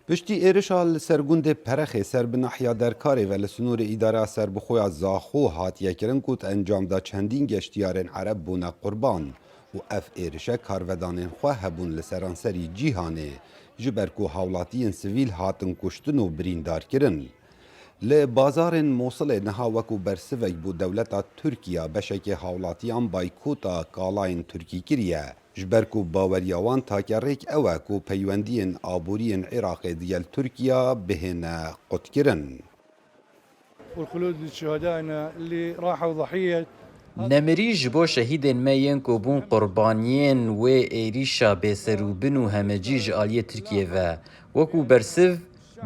پشتی ایرشا لسرگوند پرخی سر بناحیا درکاری و لسنور اداره سر بخویا زاخو هاتیه کرن کود انجام دا چندین گشتیارن عرب بونا قربان و اف ایرشه کارودانین خواه هبون لسرانسری جیهانه جبرکو حولاتین سویل هاتن کشتن و بریندار کرن. لی بازار موصل نها وکو برسوک بو دولتا ترکیا بشک حولاتیان بایکوتا کالاین ترکی کریه. جبرکو باوریاوان تاکریک اوه کو پیوندین آبورین عراق دیل ترکیا بهن قد کرن. والخلود لشهدائنا اللي راحوا ضحية نمری جبو شهیدین مین کو بون قربانیین و ایریشا بسروبن و همجی جالی ترکیه و وکو برسو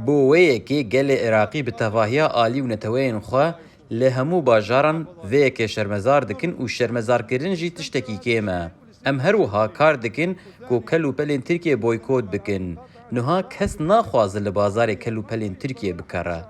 بو ویکی گل عراقی به تواهیا آلی و نتوین خوا لهمو باجاران ویکی شرمزار دکن و شرمزار کرن جی تشتکی کیمه. ام هروها کار دکن کو کلو پلین ترکیه بویکوت بکن. نها کس ناخواز لبازار کلو پلین ترکیه بکره.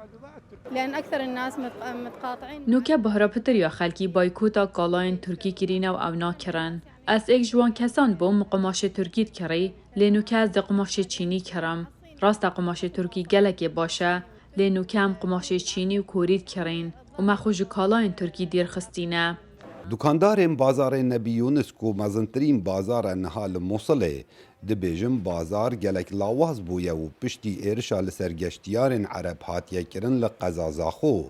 لأن أكثر الناس متقاطعين نوکه بهرپتر یا خلکی بایکوتا کالاین ترکی کرینه و او ناکرن. از ایک جوان کسان بوم قماش ترکیت کری لنوکه از قماش چینی کرم. راست قماش ترکی گلک باشه لنوکه هم قماش چینی و کورید کرین و مخوش کالاین ترکی دیر خستینه. دکاندارین بازار نبی یونس کو مزنترین بازار نهال موصله دبیجم بازار گلک لاواز بویه و پشتی ایرشا لسرگشتیارین عرب هاتیه کرن لقزازاخو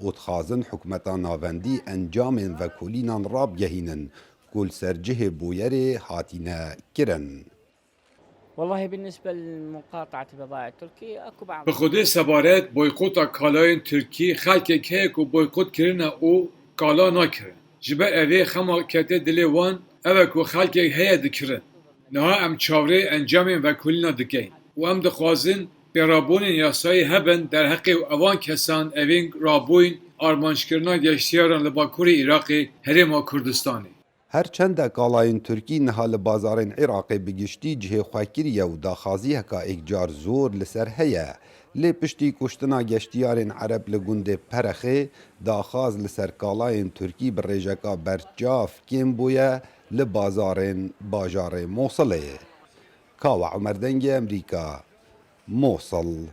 و تخازن حکمتا ناوندی انجام و کولینان راب گهینن کل سرجه بویره هاتینه کرن. والله بالنسبة لمقاطعة البضائع التركية أكو بعض بخوده سبارت بویکوتا کالاین ترکی خلک که کو بویکوت کرنه او کالا نکرن. جبر اوه خما کته دلی وان اوه کو خلک هیا دکرن. نها ام چاوره انجام و کلینا دکین. و ام دخوازن برابون یاسای هبن در حق اوان کسان اوین رابوین آرمانش کرنا گشتیاران لباکور عراقی هرما کردستانی. هرچند کالاین ترکی نهال بازارین عراقی بگشتی جه خواکریه و داخازی هکا ایک جار زور لسر هیا لی پشتی کشتنا گشتیارین عرب لگونده پرخه داخاز لسر کالاین ترکی بر ریجکا برجاف کم بویه لبازارین باجار موصله. کاوا عمر دنگ امریکا موصل.